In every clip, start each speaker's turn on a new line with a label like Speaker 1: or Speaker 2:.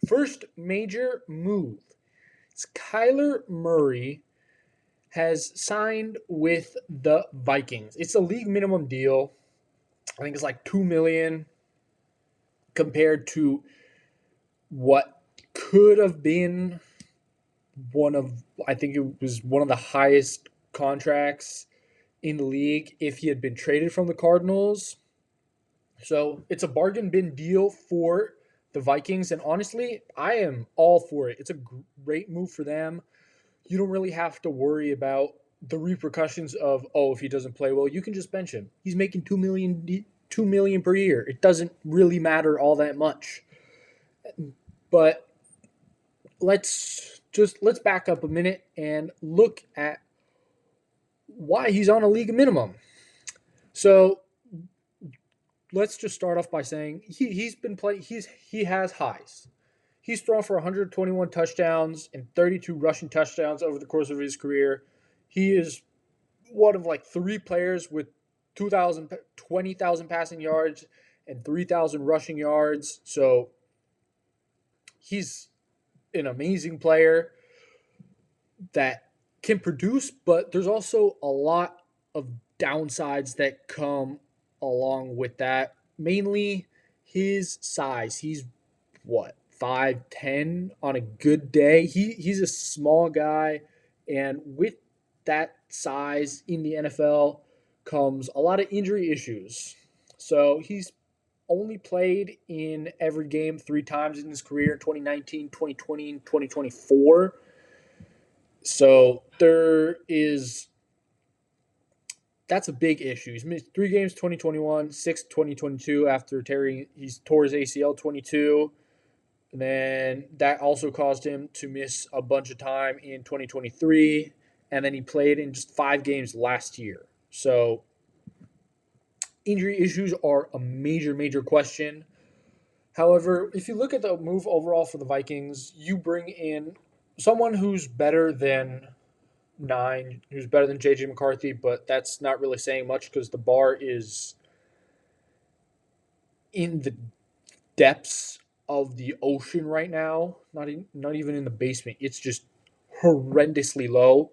Speaker 1: first major move is Kyler Murray has signed with the Vikings. It's a league minimum deal. I think it's like 2 million compared to what could have been one of I think it was one of the highest contracts in the league if he had been traded from the Cardinals. So it's a bargain bin deal for the Vikings, and honestly, I am all for it. It's a great move for them. You don't really have to worry about the repercussions of if he doesn't play well, you can just bench him. He's making 2 million per year. It doesn't really matter all that much. But let's back up a minute and look at why he's on a league minimum. So let's just start off by saying he's been playing. He has highs. He's thrown for 121 touchdowns and 32 rushing touchdowns over the course of his career. He is one of like three players with 20,000 passing yards and 3,000 rushing yards. So he's an amazing player that can produce, but there's also a lot of downsides that come along with that. Mainly his size. He's what, 5'10" on a good day. He's a small guy, and with that size in the NFL comes a lot of injury issues. So he's only played in every game 3 times in his career: 2019, 2020, and 2024. So that's a big issue. He's missed 3 games 2021, 6 2022 after he tore his ACL 22. And then that also caused him to miss a bunch of time in 2023. And then he played in just 5 games last year. So injury issues are a major, major question. However, if you look at the move overall for the Vikings, you bring in someone who's better than who's better than JJ McCarthy, but that's not really saying much because the bar is in the depths of the ocean right now. Not even in the basement. It's just horrendously low.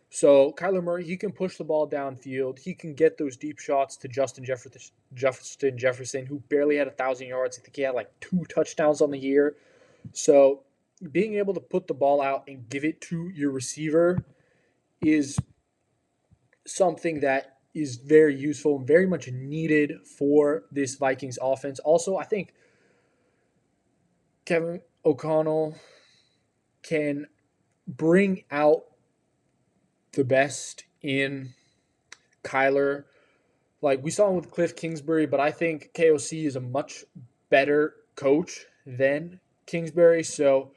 Speaker 1: So Kyler Murray, he can push the ball downfield. He can get those deep shots to Justin Jefferson, who barely had 1,000 yards. I think he had like 2 touchdowns on the year. So being able to put the ball out and give it to your receiver is something that is very useful and very much needed for this Vikings offense. Also, I think Kevin O'Connell can bring out the best in Kyler. Like we saw with Cliff Kingsbury, but I think KOC is a much better coach than Kingsbury. So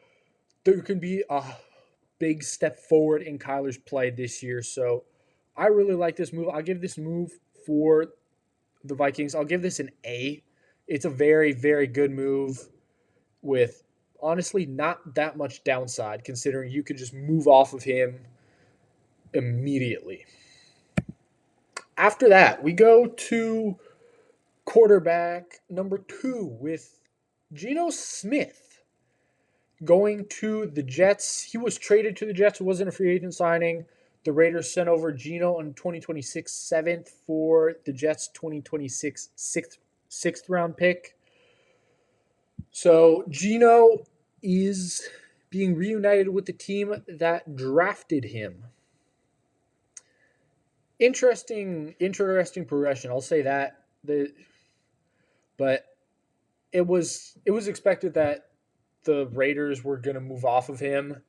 Speaker 1: there can be a big step forward in Kyler's play this year. So I really like this move. I'll give this move for the Vikings. I'll give this an A. It's a very, very good move with honestly not that much downside considering you could just move off of him immediately. After that, we go to quarterback number 2 with Geno Smith going to the Jets. He was traded to the Jets. It wasn't a free agent signing. The Raiders sent over Geno on 2026 7th for the Jets 2026 sixth round pick. So Geno is being reunited with the team that drafted him. Interesting progression. I'll say that. But it was expected that the Raiders were going to move off of him.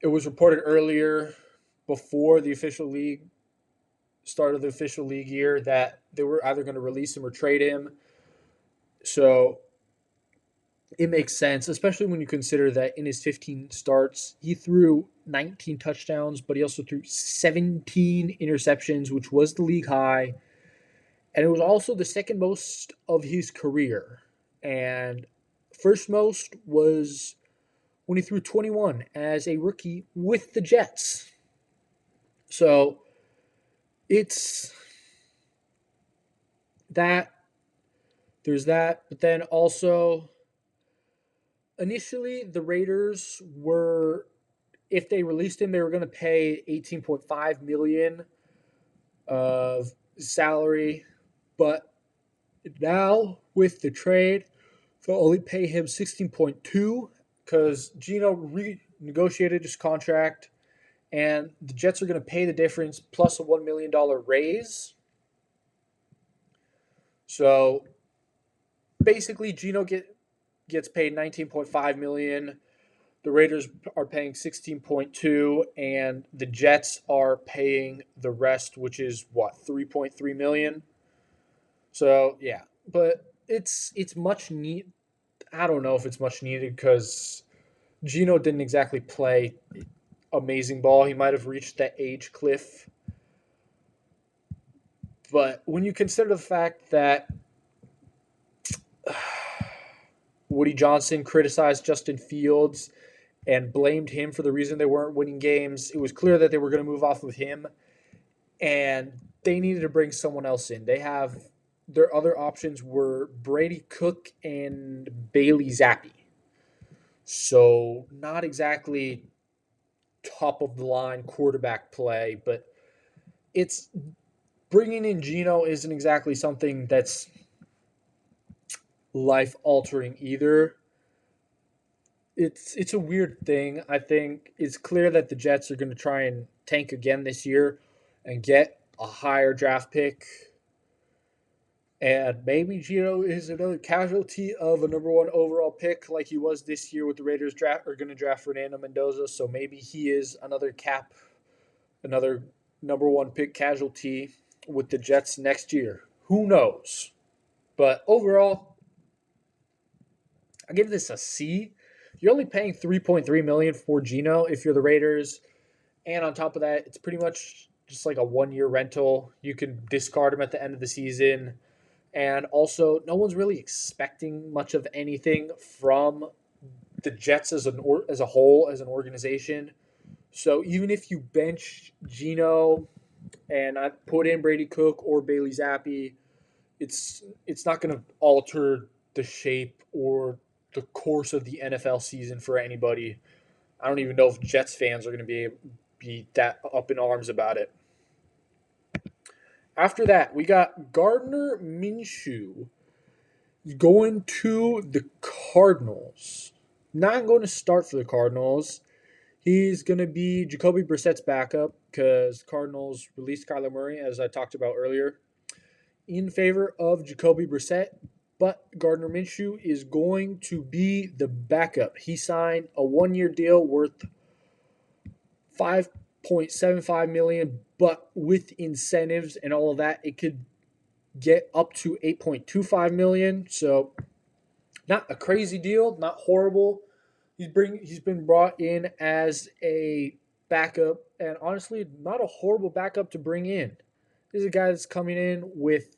Speaker 1: It was reported earlier, before the official league start of the official league year, that they were either going to release him or trade him. So it makes sense, especially when you consider that in his 15 starts, he threw 19 touchdowns, but he also threw 17 interceptions, which was the league high. And it was also the second most of his career. And first most was when he threw 21 as a rookie with the Jets. So it's that. There's that. But then also initially the Raiders were, if they released him, they were going to pay 18.5 million of salary, but now with the trade, they'll only pay him 16.2 because Gino renegotiated his contract, and the Jets are going to pay the difference plus a $1 million raise. So basically, Gino gets paid 19.5 million. The Raiders are paying 16.2, and the Jets are paying the rest, which is what, 3.3 million. So yeah, but it's much need. I don't know if it's much needed because Gino didn't exactly play amazing ball. He might have reached that age cliff, but when you consider the fact that Woody Johnson criticized Justin Fields and blamed him for the reason they weren't winning games, it was clear that they were going to move off of him, and they needed to bring someone else in. They have their other options were Brady Cook and Bailey Zappi. So not exactly top of the line quarterback play, but it's bringing in Gino isn't exactly something that's life altering either. It's a weird thing. I think it's clear that the Jets are going to try and tank again this year and get a higher draft pick. And maybe Gino is another casualty of a number one overall pick like he was this year with the Raiders draft are going to draft Fernando Mendoza. So maybe he is another number one pick casualty with the Jets next year. Who knows? But overall, I give this a C. You're only paying 3.3 million for Gino if you're the Raiders, and on top of that, it's pretty much just like a 1 year rental. You can discard him at the end of the season, and also no one's really expecting much of anything from the Jets as a whole as an organization. So even if you bench Gino and I put in Brady Cook or Bailey Zappi, it's not going to alter the shape or the course of the NFL season for anybody. I don't even know if Jets fans are going to be that up in arms about it. After that, we got Gardner Minshew going to the Cardinals. Not going to start for the Cardinals. He's going to be Jacoby Brissett's backup because Cardinals released Kyler Murray, as I talked about earlier, in favor of Jacoby Brissett. But Gardner Minshew is going to be the backup. He signed a 1 year deal worth $5.75 million, but with incentives and all of that, it could get up to $8.25 million. So not a crazy deal, not horrible. He's been brought in as a backup, and honestly, not a horrible backup to bring in. This is a guy that's coming in with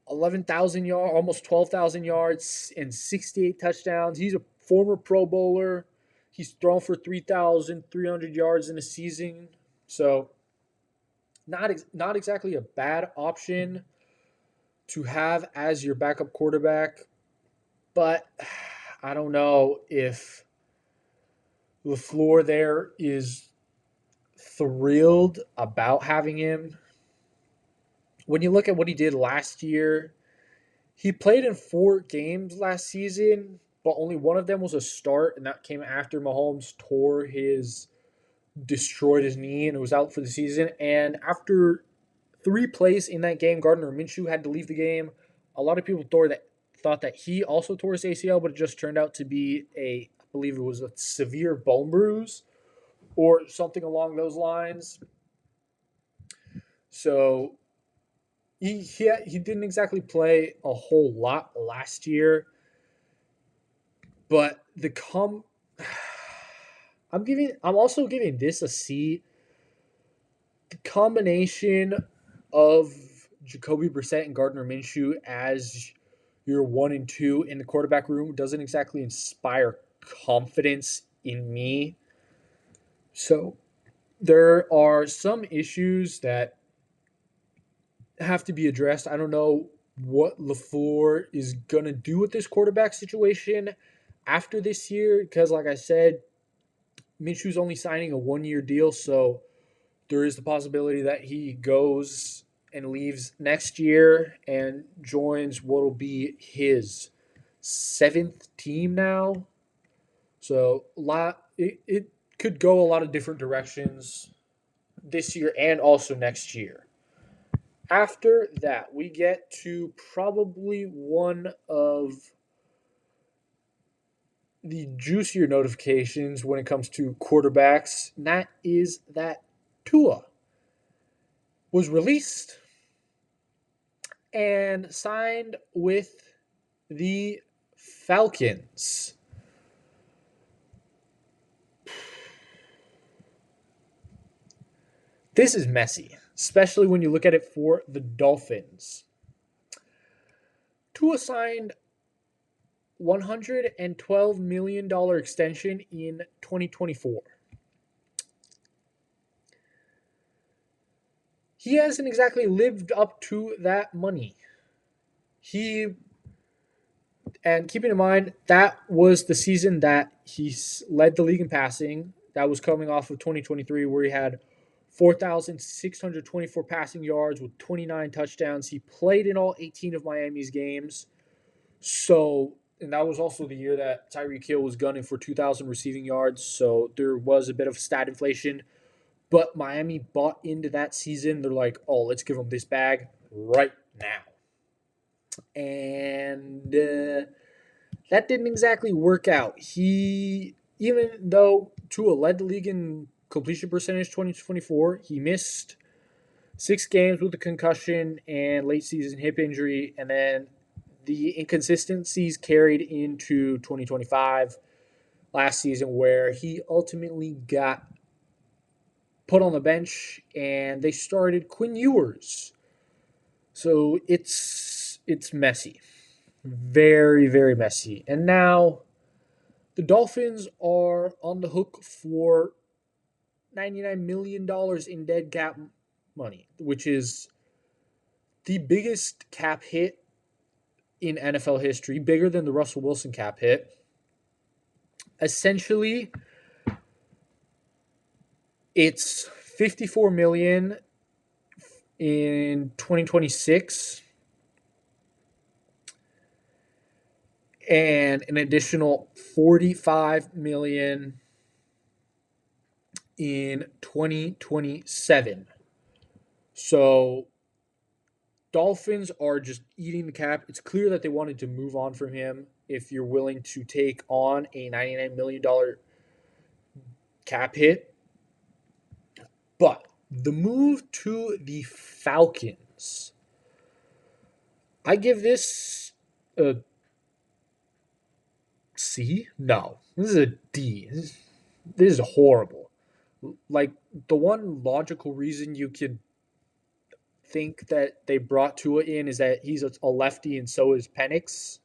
Speaker 1: 11,000 yards, almost 12,000 yards, and 68 touchdowns. He's a former Pro Bowler. He's thrown for 3,300 yards in a season. So, not exactly a bad option to have as your backup quarterback. But I don't know if LaFleur there is thrilled about having him. When you look at what he did last year, he played in 4 games last season, but only one of them was a start, and that came after Mahomes destroyed his knee, and it was out for the season. And after 3 plays in that game, Gardner Minshew had to leave the game. A lot of people thought that he also tore his ACL, but it just turned out to be I believe it was a severe bone bruise or something along those lines. So he didn't exactly play a whole lot last year, but I'm also giving this a C. The combination of Jacoby Brissett and Gardner Minshew as your 1 and 2 in the quarterback room doesn't exactly inspire confidence in me. So there are some issues that have to be addressed. I don't know what LaFleur is going to do with this quarterback situation after this year. Because, like I said, Minshew's only signing a 1 year deal. So there is the possibility that he goes and leaves next year and joins what will be his seventh team now. So it could go a lot of different directions this year and also next year. After that, we get to probably one of the juicier notifications when it comes to quarterbacks, and that is that Tua was released and signed with the Falcons. This is messy, especially when you look at it for the Dolphins. Tua signed $112 million extension in 2024. He hasn't exactly lived up to that money. And keeping in mind, that was the season that he led the league in passing. That was coming off of 2023, where he had 4,624 passing yards with 29 touchdowns. He played in all 18 of Miami's games. So, and that was also the year that Tyreek Hill was gunning for 2,000 receiving yards. So there was a bit of stat inflation. But Miami bought into that season. They're like, oh, let's give him this bag right now. And that didn't exactly work out. Even though Tua led the league in completion percentage 2024, he missed 6 games with a concussion and late season hip injury, and then the inconsistencies carried into 2025 last season, where he ultimately got put on the bench and they started Quinn Ewers. So it's messy. Very, very messy. And now the Dolphins are on the hook for $99 million in dead cap money, which is the biggest cap hit in NFL history, bigger than the Russell Wilson cap hit. Essentially, it's $54 million in 2026 and an additional $45 million in 2027. So Dolphins are just eating the cap. It's clear that they wanted to move on from him if you're willing to take on a $99 million cap hit. But the move to the Falcons, I give this a C? No. This is a D. This is horrible. Like, the one logical reason you could think that they brought Tua in is that he's a lefty and so is Penix.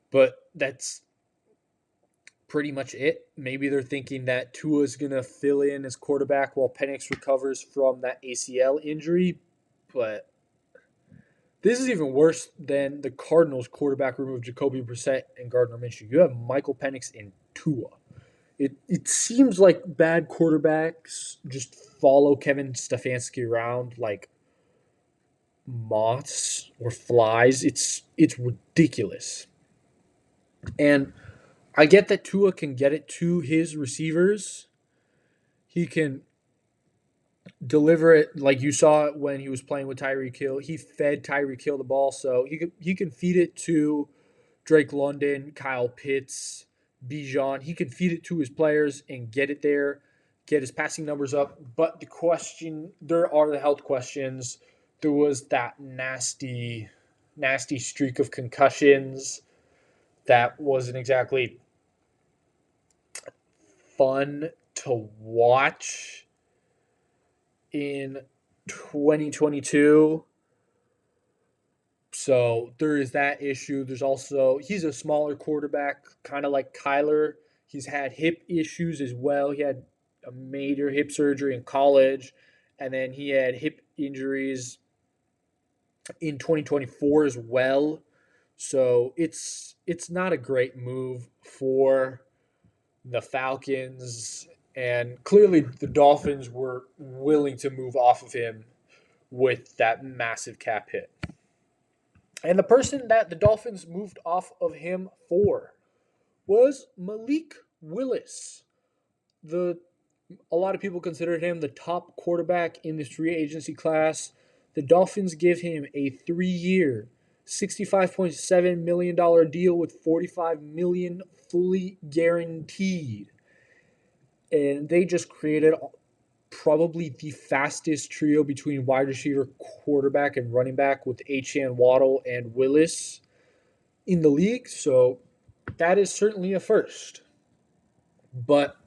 Speaker 1: But that's pretty much it. Maybe they're thinking that Tua's going to fill in as quarterback while Penix recovers from that ACL injury. But this is even worse than the Cardinals quarterback room of Jacoby Brissett and Gardner Minshew. You have Michael Penix and Tua. It seems like bad quarterbacks just follow Kevin Stefanski around like moths or flies. It's ridiculous. And I get that Tua can get it to his receivers. He can deliver it like you saw it when he was playing with Tyreek Hill. He fed Tyreek Hill the ball, so he can feed it to Drake London, Kyle Pitts, Bijan. He can feed it to his players and get it there, get his passing numbers up. But there are the health questions. There was that nasty streak of concussions that wasn't exactly fun to watch in 2022. So there is that issue. There's also, he's a smaller quarterback, kind of like Kyler. He's had hip issues as well. He had a major hip surgery in college, and then he had hip injuries in 2024 as well. So it's not a great move for the Falcons, and clearly the Dolphins were willing to move off of him with that massive cap hit. And the person that the Dolphins moved off of him for was Malik Willis. The A lot of people considered him the top quarterback in this free agency class. The Dolphins give him a 3-year, $65.7 million deal with $45 million fully guaranteed. And they just created probably the fastest trio between wide receiver, quarterback, and running back with Achane, Waddle, and Willis in the league. So that is certainly a first. But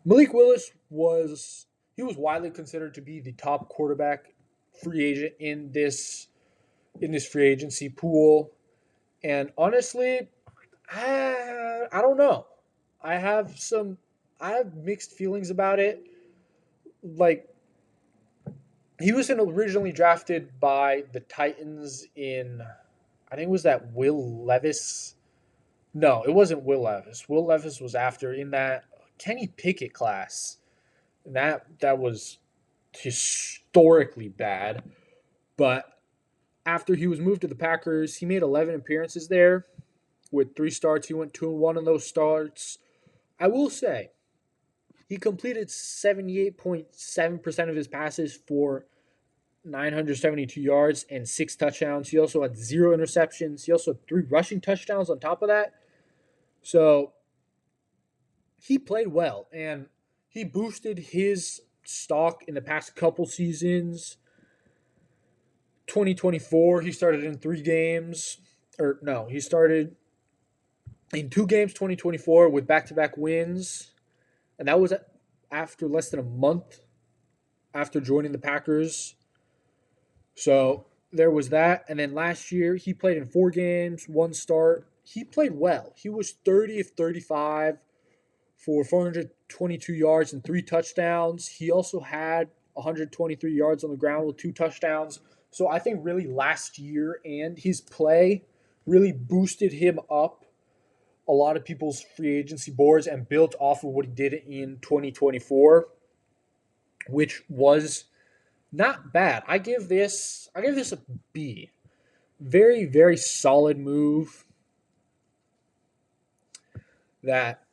Speaker 1: Malik Willis was widely considered to be the top quarterback free agent in this free agency pool. And honestly, I don't know. I have some I have mixed feelings about it. Like, he was originally drafted by the Titans in, I think it was that Will Levis. No, it wasn't Will Levis. Will Levis was after, in that Kenny Pickett class. And that was historically bad. But after he was moved to the Packers, he made 11 appearances there with 3 starts. He went 2-1 on those starts. I will say, he completed 78.7% of his passes for 972 yards and 6 touchdowns. He also had 0 interceptions. He also had 3 rushing touchdowns on top of that. So he played well, and he boosted his stock in the past couple seasons. 2024, he started in 3 games. Or no, he started in 2 games 2024 with back-to-back wins. And that was after less than a month after joining the Packers. So there was that. And then last year, he played in 4 games, 1 start. He played well. He was 30 of 35 for 422 yards and 3 touchdowns. He also had 123 yards on the ground with 2 touchdowns. So I think really last year and his play really boosted him up a lot of people's free agency boards and built off of what he did in 2024, which was not bad. I give this a B. Very, very solid move. That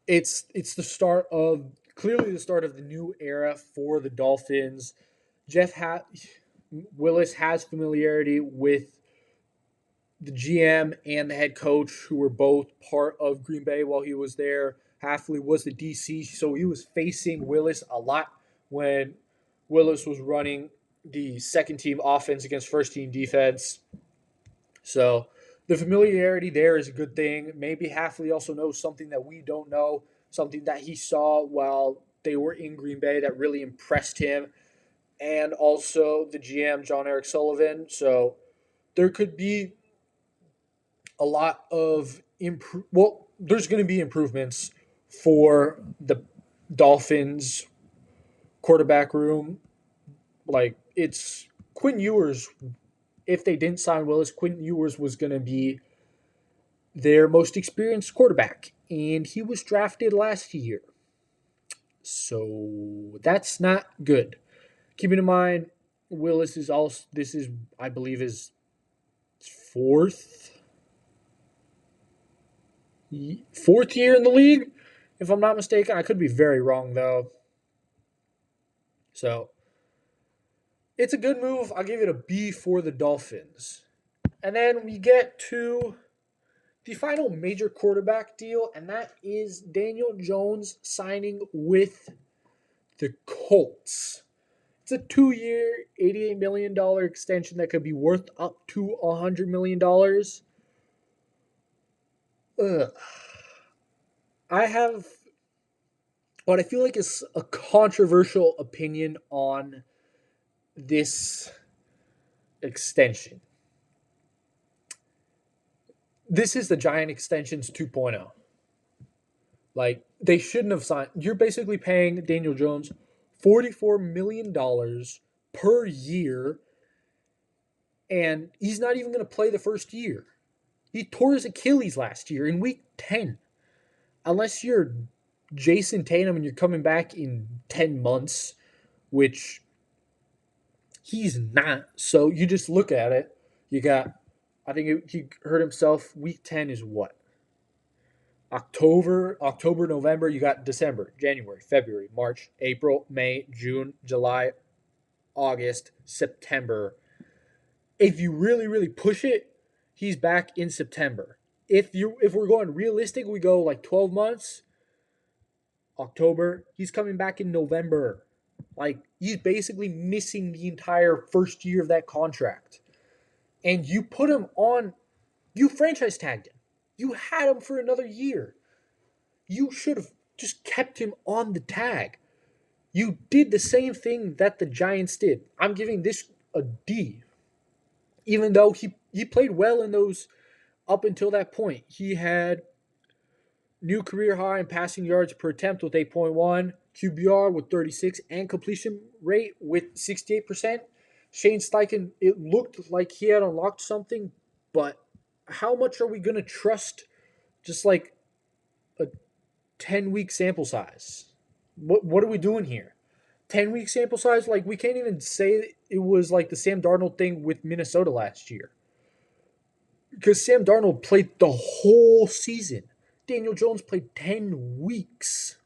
Speaker 1: it's the start of clearly the start of the new era for the Dolphins. Willis has familiarity with the GM and the head coach, who were both part of Green Bay while he was there. Hafley was the DC, so he was facing Willis a lot when Willis was running the second team offense against first team defense. So the familiarity there is a good thing. Maybe Hafley also knows something that we don't know, something that he saw while they were in Green Bay that really impressed him, and also the GM, John Eric Sullivan. So there could be a lot of there's going to be improvements for the Dolphins quarterback room. Like, it's Quinn Ewers. If they didn't sign Willis, Quinn Ewers was going to be their most experienced quarterback, and he was drafted last year. So that's not good. Keeping in mind, Willis is also, this is, I believe, his 4th year in the league, if I'm not mistaken. I could be very wrong, though. So it's a good move. I'll give it a B for the Dolphins. And then we get to the final major quarterback deal, and that is Daniel Jones signing with the Colts. It's a 2-year, $88 million extension that could be worth up to $100 million. I have what I feel like is a controversial opinion on this extension. This is the Giant extensions 2.0. Like, they shouldn't have signed. You're basically paying Daniel Jones $44 million per year, and he's not even going to play the first year. He tore his Achilles last year in week 10. Unless you're Jason Tatum and you're coming back in 10 months, which he's not. So you just look at it. You got, I think he hurt himself. Week 10 is what? October, November. You got December, January, February, March, April, May, June, July, August, September. If you really, really push it, he's back in September. If we're going realistic, we go like 12 months. October, he's coming back in November. Like, he's basically missing the entire first year of that contract. And you put him on, you franchise tagged him. You had him for another year. You should have just kept him on the tag. You did the same thing that the Giants did. I'm giving this a D. Even though he played well in those up until that point. He had new career high in passing yards per attempt with 8.1, QBR with 36, and completion rate with 68%. Shane Steichen, it looked like he had unlocked something, but how much are we going to trust just like a 10-week sample size? What are we doing here? 10-week sample size? Like, we can't even say it was like the Sam Darnold thing with Minnesota last year. Because Sam Darnold played the whole season. Daniel Jones played 10 weeks.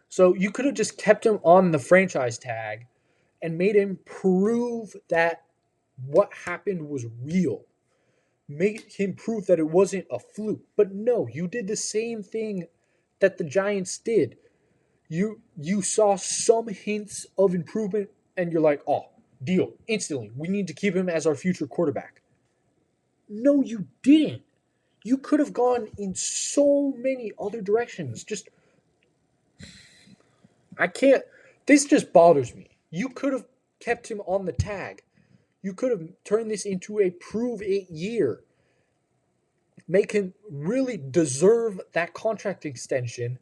Speaker 1: So you could have just kept him on the franchise tag and made him prove that what happened was real. Make him prove that it wasn't a fluke. But no, you did the same thing that the Giants did. You saw some hints of improvement and you're like, oh, deal, instantly. We need to keep him as our future quarterback. No, you didn't. You could have gone in so many other directions. I can't. This just bothers me. You could have kept him on the tag. You could have turned this into a prove it year. Make him really deserve that contract extension.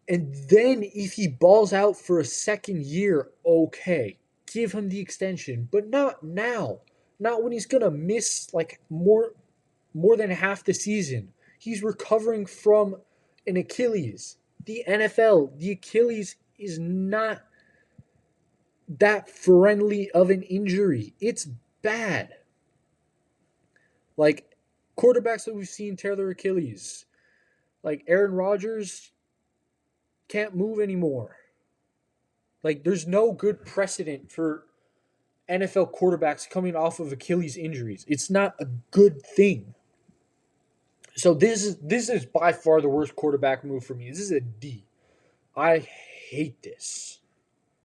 Speaker 1: And then if he balls out for a second year, okay, give him the extension. But not now. Not when he's going to miss like more than half the season. He's recovering from an Achilles. The NFL, the Achilles is not that friendly of an injury. It's bad. Like, quarterbacks that we've seen tear their Achilles, like Aaron Rodgers, can't move anymore. Like, there's no good precedent for NFL quarterbacks coming off of Achilles injuries. It's not a good thing. So this is by far the worst quarterback move for me. This is a D. I hate this.